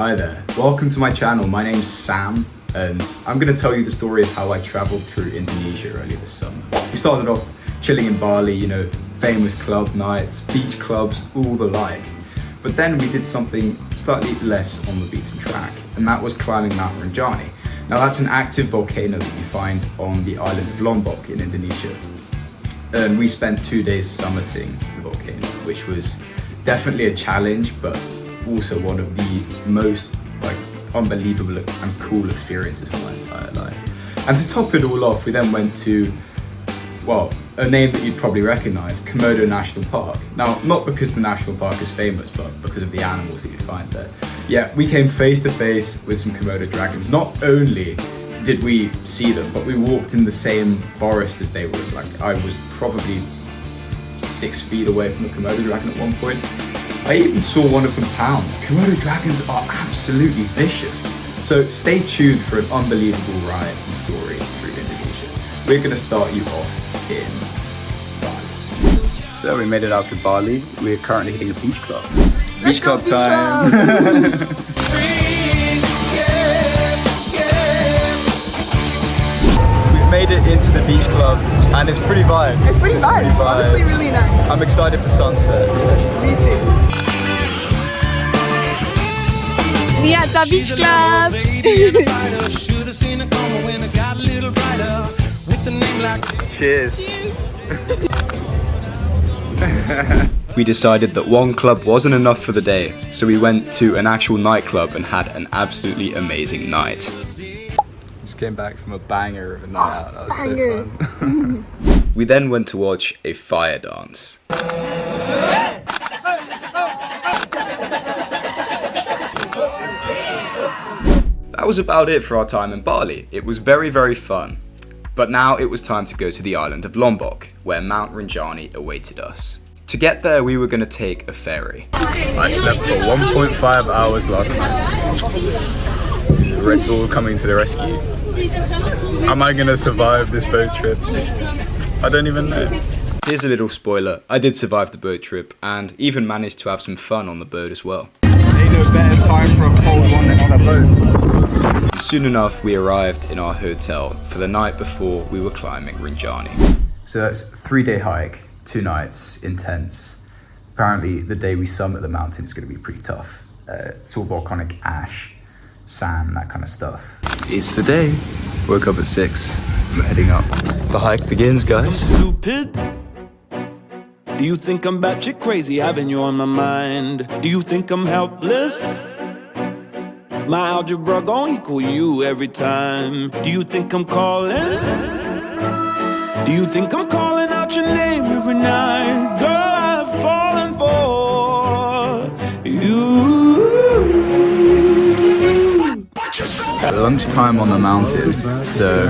Hi there, welcome to my channel. My name's Sam and I'm going to tell you the story of how I travelled through Indonesia earlier this summer. We started off chilling in Bali, you know, famous club nights, beach clubs, all the like. But then we did something slightly less on the beaten track, and that was climbing Mount Rinjani. Now that's an active volcano that you find on the island of Lombok in Indonesia. And we spent 2 days summiting the volcano, which was definitely a challenge, but also one of the most unbelievable and cool experiences of my entire life. And to top it all off, we then went to, well, a name that you'd probably recognize, Komodo National Park. Now, not because the national park is famous, but because of the animals that you find there. Yeah, we came face to face with some Komodo dragons. Not only did we see them, but we walked in the same forest as they were. Like, I was probably 6 feet away from a Komodo dragon at one point. I even saw one of them pounce. Komodo dragons are absolutely vicious. So stay tuned for an unbelievable ride and story through Indonesia. We're gonna start you off in Bali. So we made it out to Bali. We're currently hitting a beach club. Beach club time. We've made it into the beach club and it's pretty vibes. It's pretty vibes. Honestly, really nice. I'm excited for sunset. Me too. We at the beach club. Cheers. We decided that one club wasn't enough for the day, so we went to an actual nightclub and had an absolutely amazing night. Just came back from a banger of a night out. That was so fun. We then went to watch a fire dance. That was about it for our time in Bali. It was very, very fun. But now it was time to go to the island of Lombok, where Mount Rinjani awaited us. To get there, we were going to take a ferry. I slept for 1.5 hours last night. Red Bull coming to the rescue. Am I going to survive this boat trip? I don't even know. Here's a little spoiler. I did survive the boat trip and even managed to have some fun on the boat as well. Ain't no better time for a cold one than on a boat. Soon enough, we arrived in our hotel for the night before we were climbing Rinjani. So that's a 3-day hike, 2 nights, intense. Apparently, the day we summit the mountain is going to be pretty tough. It's all volcanic ash, sand, that kind of stuff. It's the day. Woke up at 6. We're heading up. The hike begins, guys. Stupid. Do you think I'm batshit crazy, having you on my mind? Do you think I'm helpless? My algebra gon' equal you every time. Do you think I'm calling? Do you think I'm calling out your name every night? Girl, I've fallen for you. At lunchtime on the mountain, so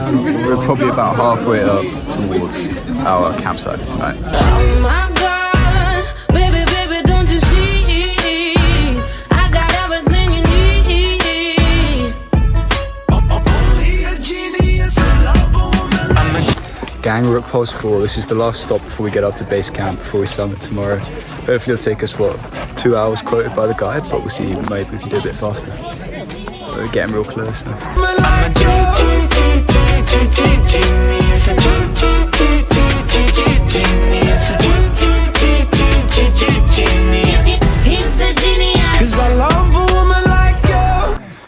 we're probably about halfway up towards our campsite for tonight. Oh my God, baby, baby, don't you see? I got everything you need. Only a genius will love a woman. Gang, we're at Post 4. This is the last stop before we get up to base camp before we summit tomorrow. Hopefully it'll take us, 2 hours quoted by the guide, but we'll see, maybe we can do a bit faster. We're getting real close now.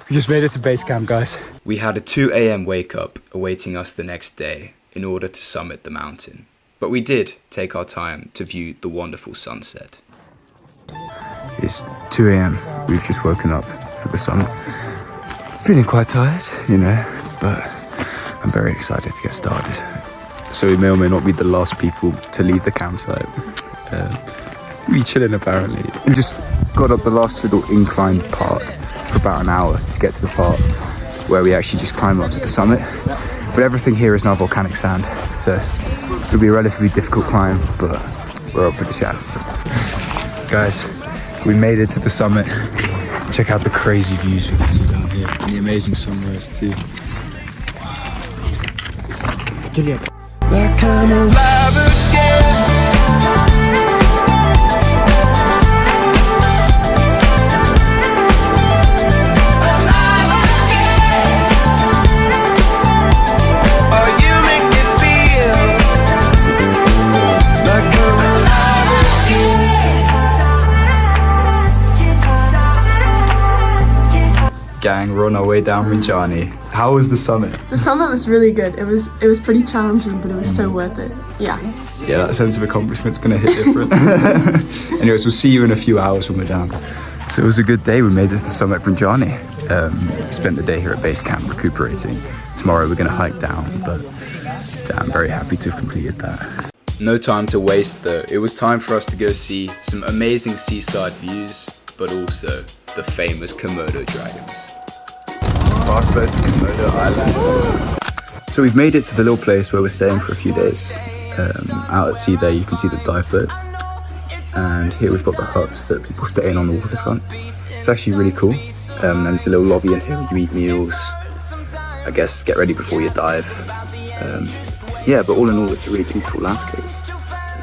We just made it to base camp, guys. We had a 2 AM wake up awaiting us the next day in order to summit the mountain. But we did take our time to view the wonderful sunset. It's 2 AM. We've just woken up for the summit. Feeling quite tired, you know, but I'm very excited to get started. So we may or may not be the last people to leave the campsite. We're chilling apparently. We just got up the last little incline part for about an hour to get to the part where we actually just climb up to the summit. But everything here is now volcanic sand, so it'll be a relatively difficult climb, but we're up for the challenge. Guys, we made it to the summit. Check out the crazy views we can see down here. And the amazing sunrise too. That kind of love again. gang, we're on our way down Rinjani. How was the summit? The summit was really good. It was pretty challenging, but it was so worth it. Yeah. Yeah, that sense of accomplishment's gonna hit different. Anyways, we'll see you in a few hours when we're down. So it was a good day. We made it to the summit from Rinjani. Spent the day here at base camp recuperating. Tomorrow we're gonna hike down, but I'm very happy to have completed that. No time to waste though. It was time for us to go see some amazing seaside views, but also the famous Komodo dragons. Fast boat to Komodo Island. So we've made it to the little place where we're staying for a few days. Out at sea there you can see the dive boat. And here we've got the huts that people stay in on the waterfront. It's actually really cool. And there's a little lobby in here where you eat meals. I guess get ready before you dive. Yeah, but all in all, it's a really beautiful landscape.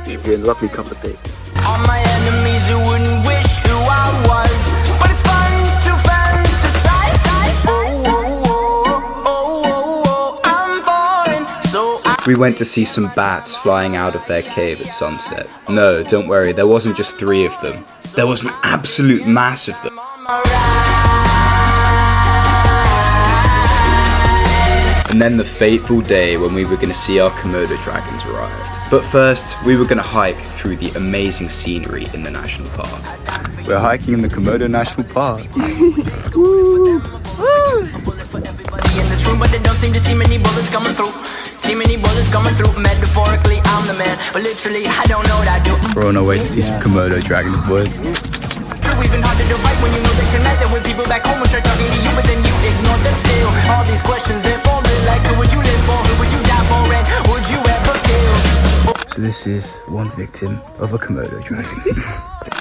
It should be a lovely couple of days. All my enemies who wouldn't wish who I was, but it's fun to fantasize. I'm falling, so We went to see some bats flying out of their cave at sunset. No, don't worry, there wasn't just 3 of them. There was an absolute mass of them. And then the fateful day when we were going to see our Komodo dragons arrived. But first, we were going to hike through the amazing scenery in the national park. We're hiking in the Komodo National Park. Woo! In this room, but they don't seem to see many bullets coming through. See many bullets coming through. Metaphorically, I'm the man, but literally, I don't know what I do. We're on our way to see some Komodo dragons, boys. Even harder to write when you know that tonight there were people back home and try talking to you, but then you ignore them still. All these questions, they're falling like who would you live for, who would you die for, and would you ever kill? So this is one victim of a Komodo dragon.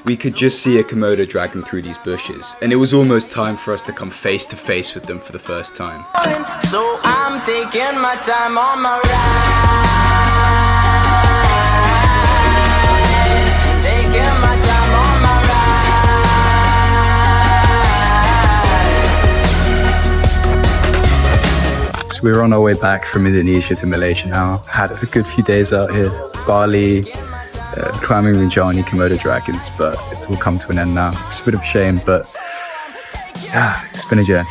We could just see a Komodo dragon through these bushes, and it was almost time for us to come face to face with them for the first time. So I'm taking my time on my ride, taking my time on my ride. So we're on our way back from Indonesia to Malaysia now. Had a good few days out here. Bali, climbing Rinjani, Komodo dragons, but it's all come to an end now. It's a bit of a shame, but yeah, it's been a journey.